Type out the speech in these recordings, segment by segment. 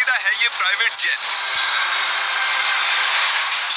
खरीदा है ये प्राइवेट जेट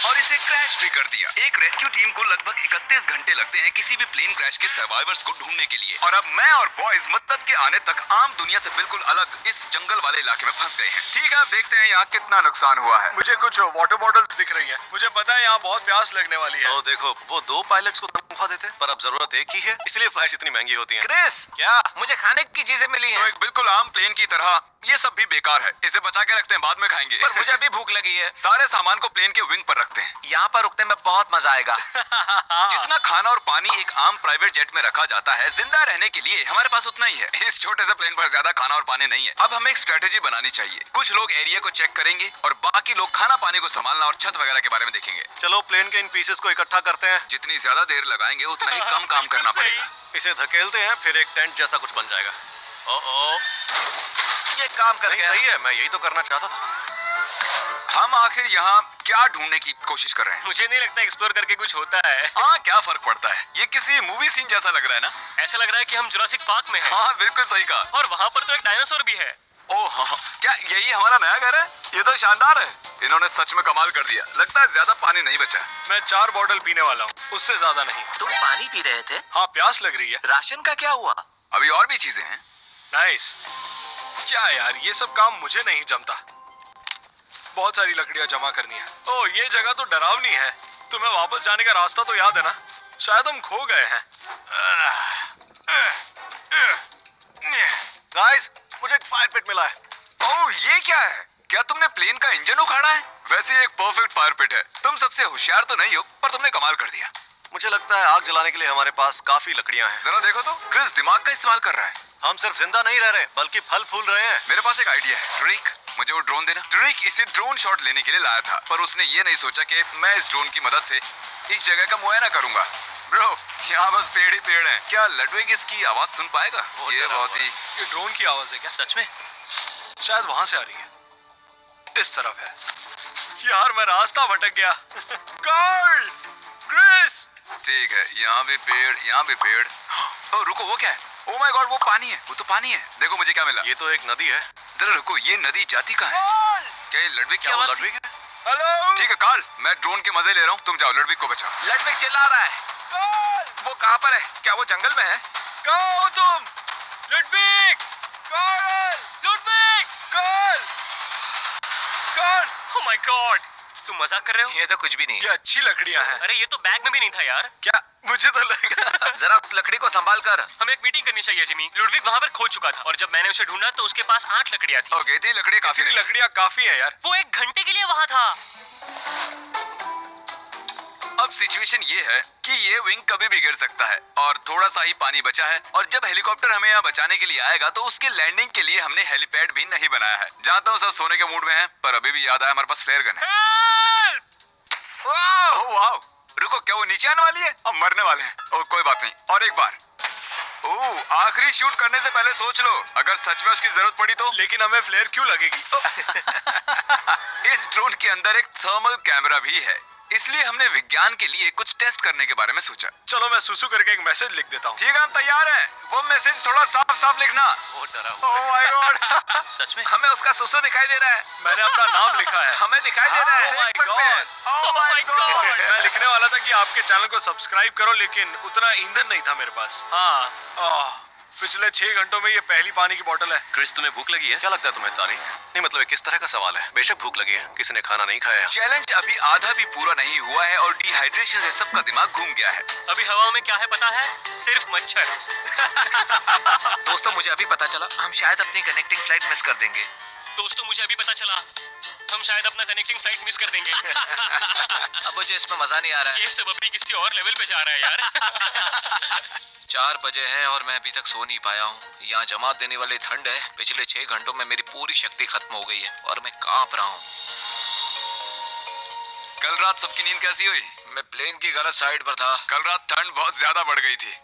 और इसे क्रैश भी कर दिया। एक रेस्क्यू टीम को लगभग 31 घंटे लगते हैं किसी भी प्लेन क्रैश के सर्वाइवर्स को ढूंढने के लिए। और अब मैं और बॉयज मदद के आने तक आम दुनिया से बिल्कुल अलग इस जंगल वाले इलाके में फंस गए हैं। ठीक है, अब देखते हैं यहाँ कितना नुकसान हुआ है। मुझे कुछ वाटर बॉटल्स दिख रही है। मुझे पता है यहाँ बहुत प्यास लगने वाली है। तो देखो, वो 2 पायलट्स को तनख्वाह देते, पर अब जरूरत एक ही है, इसलिए फ्लाइट्स इतनी महंगी होती हैं। क्रिस, क्या? मुझे खाने की चीजें मिली हैं। तो एक बिल्कुल आम प्लेन की तरह ये सब भी बेकार है। इसे बचा के रखते हैं, बाद में खाएंगे। पर मुझे अभी भूख लगी है। सारे सामान को प्लेन के विंग पर रखते हैं। यहाँ पर रुकने में बहुत मजा आएगा। जितना खाना और पानी एक आम प्राइवेट जेट में रखा जाता है, जिंदा रहने के लिए हमारे पास उतना ही है। इस छोटे से प्लेन पर ज्यादा खाना और पानी नहीं है। अब हमें एक स्ट्रेटेजी बनानी चाहिए। कुछ लोग एरिया को चेक करेंगे और बाकी लोग खाना पानी को संभालना और छत वगैरह के बारे में देखेंगे। चलो प्लेन के इन पीसेस को इकट्ठा करते हैं। जितनी ज्यादा देर लगाएंगे उतना ही कम काम करना पड़ेगा। इसे धकेलते हैं, फिर एक टेंट जैसा कुछ बन जाएगा। ओ ये काम कर गया। सही है, मैं यही तो करना चाहता था। हम आखिर यहाँ क्या ढूंढने की कोशिश कर रहे हैं? मुझे नहीं लगता एक्सप्लोर करके कुछ होता है। हाँ, क्या फर्क पड़ता है? ये किसी मूवी सीन जैसा लग रहा है ना? ऐसा लग रहा है कि हम जुरासिक पार्क में हैं। हाँ, बिल्कुल सही कहा। और वहाँ पर तो एक डायनासोर भी है। ओह हाँ, क्या यही हमारा नया घर है? ये तो शानदार है। इन्होंने सच में कमाल कर दिया। लगता है ज्यादा पानी नहीं बचा। मैं 4 बॉटल पीने वाला हूँ, उससे ज्यादा नहीं। तुम पानी पी रहे थे? हाँ, प्यास लग रही है। राशन का क्या हुआ? अभी और भी चीजें हैं। नाइस। क्या यार, ये सब काम मुझे नहीं जमता। बहुत सारी लकड़ियां जमा करनी है। ओह, ये जगह तो डरावनी है। तुम्हें वापस जाने का रास्ता तो याद है ना? शायद हम खो गए हैं। गाइस, मुझे एक फायर पिट मिला है। ओह, ये क्या है? क्या तुमने प्लेन का इंजन उखाड़ा है? वैसे ये एक परफेक्ट फायर पिट है। तुम सबसे होशियार तो नहीं हो, पर तुमने कमाल कर दिया। मुझे लगता है आग जलाने के लिए हमारे पास काफी लकड़ियां हैं। जरा देखो तो, क्रिस दिमाग का इस्तेमाल कर रहा है। हम सिर्फ जिंदा नहीं रह रहे, बल्कि फल फूल रहे हैं। मेरे पास एक आइडिया है। ड्रेक, मुझे वो ड्रोन देना। ड्रेक इसे ड्रोन शॉट लेने के लिए लाया था, पर उसने ये नहीं सोचा कि मैं इस ड्रोन की मदद से इस जगह का मुआयना करूंगा। ब्रो, यहाँ बस पेड़ ही पेड़ हैं। क्या लडविग इसकी आवाज सुन पाएगा? ये बहुत ही... ये ड्रोन की आवाज है क्या? सच में? शायद वहां से आ रही है। इस तरफ है। यार, मैं रास्ता भटक गया। कार्ल! क्रिस! ठीक है, यहाँ भी पेड़, यहाँ भी पेड़। ओह, रुको, वो क्या है? ओह माय गॉड, वो पानी है। वो तो पानी है। देखो मुझे क्या मिला। ये तो एक नदी है। जरा रुको, ये नदी जाती कहाँ है? क्या ये लडविग की आवाज थी? हेलो! ठीक है कार्ल, मैं ड्रोन के मजे ले रहा हूँ। तुम जाओ, लडविग को बचाओ। लड़विग चिल्ला रहा है। कार्ल! वो कहाँ पर है? क्या वो जंगल में है? कहाँ हो तुम? Ludwig! Karl! Ludwig! Karl! Karl! Oh my God, तुम मजाक कर रहे हो? ये तो कुछ भी नहीं ये अच्छी लकड़ियां हैं। अरे ये तो बैग में भी नहीं था यार। क्या? मुझे तो लगा। जरा उस लकड़ी को संभाल कर। हमें एक मीटिंग करनी चाहिए जिमी। लुडविग वहाँ पर खो चुका था और जब मैंने उसे ढूंढा तो उसके पास 8 लकड़ियां थी। ओके, इतनी लकड़ी काफी इतनी नहीं। लकड़ियां काफी है यार। वो 1 घंटे के लिए वहाँ था। अब सिचुएशन ये है कि ये विंग कभी भी गिर सकता है और थोड़ा सा ही पानी बचा है। और जब हेलीकॉप्टर हमें यहाँ बचाने के लिए आएगा तो उसके लैंडिंग के लिए हमने हेलीपैड भी नहीं बनाया है। जानता हूँ सब सोने के मूड में है, पर अभी भी याद आया हमारे पास फ्लेयर गन है। वाह, रुको, क्या वो नीचे आने वाली है? हम मरने वाले हैं। ओह, कोई बात नहीं, और एक बार। ओह, आखिरी शूट करने से पहले सोच लो, अगर सच में उसकी जरूरत पड़ी तो। लेकिन हमें फ्लेयर क्यों लगेगी? इस ड्रोन के अंदर एक थर्मल कैमरा भी है, इसलिए हमने विज्ञान के लिए कुछ टेस्ट करने के बारे में सोचा। चलो मैं सुसु करके एक मैसेज लिख देता हूँ। ठीक है, हम तैयार हैं। वो मैसेज थोड़ा साफ साफ लिखना। वो डरा हुआ ओह माय गॉड, सच में? हमें उसका सुसु दिखाई दे रहा है। मैंने अपना नाम लिखा है। हमें दिखाई दे रहा है। Oh my देख सकते हैं। God! Oh my God! मैं लिखने वाला था कि आपके चैनल को सब्सक्राइब करो, लेकिन उतना ईंधन नहीं था मेरे पास। हाँ। पिछले 6 घंटों में ये पहली पानी की बोतल है। क्रिस, तुम्हें भूख लगी है? क्या लगता है तुम्हें तारीख? नहीं, मतलब किस तरह का सवाल है। बेशक भूख लगी है, किसी ने खाना नहीं खाया। चैलेंज अभी आधा भी पूरा नहीं हुआ है और डिहाइड्रेशन से सबका दिमाग घूम गया है। अभी हवा में क्या है पता है? सिर्फ मच्छर। दोस्तों, मुझे अभी पता चला हम शायद अपनी कनेक्टिंग फ्लाइट मिस कर देंगे। दोस्तों, मुझे अभी पता चला हम शायद अपना कनेक्टिंग फ्लाइट मिस कर देंगे। अब मुझे इसमें मजा नहीं आ रहा है। ये सब अभी किसी और लेवल पे जा रहा है यार। 4 बजे हैं और मैं अभी तक सो नहीं पाया हूँ। यहाँ जमात देने वाली ठंड है। पिछले 6 घंटों में मेरी पूरी शक्ति खत्म हो गई है और मैं कांप रहा हूँ। कल रात सबकी नींद कैसी हुई? मैं प्लेन की गलत साइड पर था। कल रात ठंड बहुत ज्यादा बढ़ गई थी,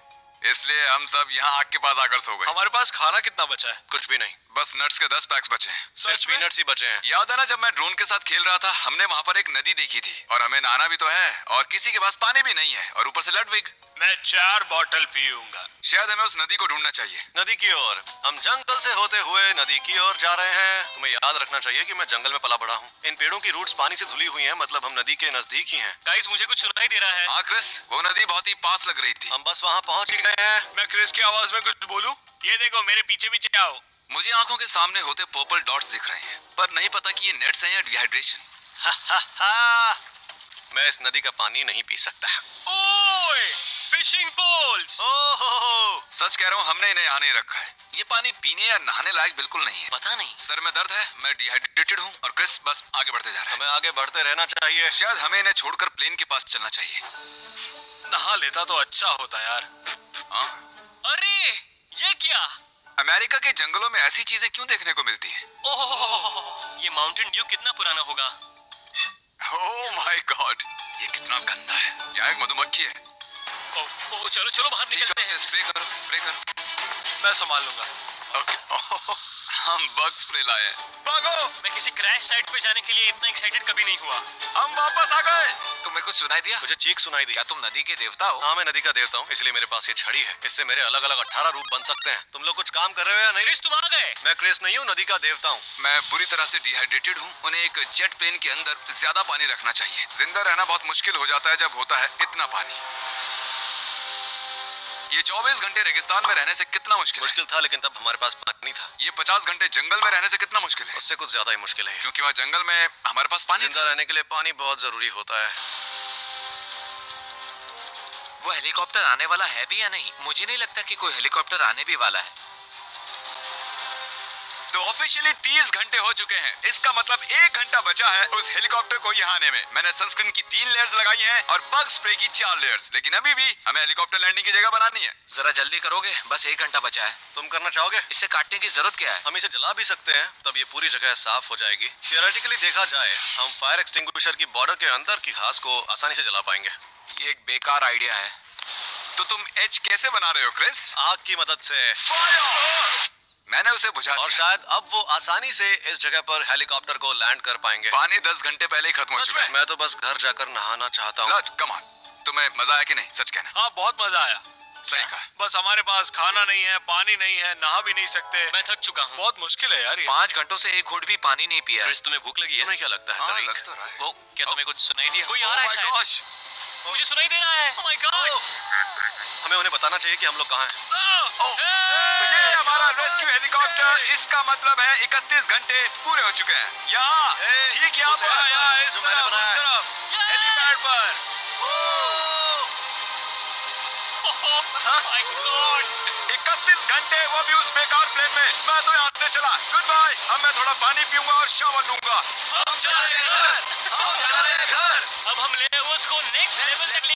इसलिए हम सब यहाँ आग के पास आकर सो गए। हमारे पास खाना कितना बचा है? कुछ भी नहीं, बस नट्स के 10 पैक्स बचे हैं। सिर्फ पीनट्स ही बचे हैं। याद है ना जब मैं ड्रोन के साथ खेल रहा था, हमने वहाँ पर एक नदी देखी थी और हमें नहाना भी तो है और किसी के पास पानी भी नहीं है और ऊपर से लडविग। मैं 4 बॉटल पीऊंगा। शायद हमें उस नदी को ढूंढना चाहिए। नदी की ओर। हम जंगल से होते हुए नदी की ओर जा रहे हैं। तुम्हें याद रखना चाहिए कि मैं जंगल में पला बड़ा हूँ। इन पेड़ों की रूट्स पानी से धुली हुई हैं, मतलब हम नदी के नजदीक ही हैं। गाइस, मुझे कुछ सुनाई दे रहा है। हाँ क्रिस, वो नदी बहुत ही पास लग रही थी। हम बस वहाँ पहुँच ही गए हैं। मैं क्रिस की आवाज में कुछ बोलूं? ये देखो, मेरे पीछे पीछे आओ। मुझे आंखों के सामने होते पर्पल डॉट्स दिख रहे हैं, पर नहीं पता कि ये नेट्स हैं या डिहाइड्रेशन। मैं इस नदी का पानी नहीं पी सकता। ओए, फिशिंग पोल्स। ओहो, सच कह रहा हूँ, हमने इन्हें यहाँ नहीं रखा है। ये पानी पीने या नहाने लायक बिल्कुल नहीं है। पता नहीं। सर में दर्द है, मैं डिहाइड्रेटेड हूँ और क्रिस बस आगे बढ़ते जा रहा है। हमें आगे बढ़ते रहना चाहिए। शायद हमें इन्हें छोड़कर प्लेन के पास चलना चाहिए। नहा लेता तो अच्छा होता यार। हाँ? अरे, ये क्या? अमेरिका के जंगलों में ऐसी चीजें क्यों देखने को मिलती हैं? ओह, ये माउंटेन ड्यू कितना पुराना होगा? ओह माय गॉड, ये कितना गंदा है। यहाँ एक मधुमक्खी है। ओह, चलो चलो बाहर ठीक है, निकलते उसे हैं। स्प्रे करो, स्प्रे करो। मैं संभाल लूंगा। ओके। हम बग स्प्रे लाए हैं। भागो! मैं किसी क्रैश साइट पे जाने के लिए इतना एक्साइटेड कभी नहीं हुआ। हम वापस आ गए। तुम्हें कुछ सुनाई दिया? मुझे चीख सुनाई दी। क्या तुम नदी के देवता हो? हाँ, मैं नदी का देवता हूँ, इसलिए मेरे पास ये छड़ी है। इससे मेरे अलग अलग 18 रूप बन सकते हैं। तुम लोग कुछ काम कर रहे हो या नहीं? क्रिस, तुम आ गए। मैं क्रिस नहीं हूँ, नदी का देवता हूँ। मैं बुरी तरह से डिहाइड्रेटेड हूँ। उन्हें एक जेट प्लेन के अंदर ज्यादा पानी रखना चाहिए। जिंदा रहना बहुत मुश्किल हो जाता है जब होता है इतना पानी। ये 24 घंटे रेगिस्तान में रहने से कितना मुश्किल मुश्किल था, लेकिन तब हमारे पास पानी था। है। ये 50 घंटे जंगल में रहने से कितना मुश्किल है। उससे कुछ ज्यादा ही मुश्किल है, क्योंकि वहाँ जंगल में हमारे पास पानी जिंदा रहने के लिए पानी बहुत जरूरी होता है। वो हेलीकॉप्टर आने वाला है भी या नहीं? मुझे नहीं लगता कि कोई हेलीकॉप्टर आने भी वाला है। तो ऑफिशियली 30 घंटे हो चुके हैं। इसका मतलब 1 घंटा बचा है उस हेलीकॉप्टर को यहाँ आने में। मैंने सनस्क्रीन की 3 लेयर्स लगाई हैं और बग स्प्रे की 4 लेयर्स, लेकिन अभी भी हमें हेलीकॉप्टर लैंडिंग की जगह बनानी है। जरा जल्दी करोगे? बस 1 घंटा बचा है। तुम करना चाहोगे? इसे काटने की जरूरत क्या है? हम इसे जला भी सकते हैं, तब ये पूरी जगह साफ हो जाएगी। थियोरेटिकली देखा जाए, हम फायर एक्सटिंग्विशर की बॉर्डर के अंदर की घास को आसानी से जला पाएंगे। ये एक बेकार आइडिया है। तो तुम एच कैसे बना रहे हो क्रिस? आग की मदद से। मैंने उसे बुझा और दिया। शायद अब वो आसानी से इस जगह पर हेलीकॉप्टर को लैंड कर पाएंगे। पानी 10 घंटे पहले ही खत्म हो सच चुका है। मैं तो बस घर जाकर नहाना चाहता हूँ। कम ऑन, तुम्हें मजा आया कि नहीं? सच कहना। हाँ, बहुत मजा आया। सही कहा। बस हमारे पास खाना नहीं है, पानी नहीं है, नहा भी नहीं सकते। मैं थक चुका हूँ। बहुत मुश्किल है यार ये। 5 घंटों से एक घूंट भी पानी नहीं पिया। क्रिस, तुम्हें भूख लगी है? तुम्हें क्या लगता है? हाँ, तरीक? लग तो रहा है। वो क्या तुम्हें कुछ सुनाई दिया? कोई आ Oh रहा है my शायद। gosh! मुझे सुनाई दे रहा है। Oh my God! हमें उन्हें बताना चाहिए कि हम लोग कहाँ हैं। तो ये हमारा रेस्क्यू हेलीकॉप्टर। इसका मतलब है 31 घंटे पूरे हो चुके हैं। यहाँ, ठीक यहाँ उसे पर, यहाँ, इस जो मैंने तरफ, बनाया उस है। तरफ, हेलीपैड पर। Oh my God! 31 घंटे, वो भी उस बेकार प्लेन में। मैं तो यहाँ से चला। Good bye. अब मैं थोड़ा पानी पीऊंगा और शावर लूंगा। हम जा रहे हैं घर। हम जा रहे हैं घर। अब हम लेवल्स को नेक्स्ट लेवल तक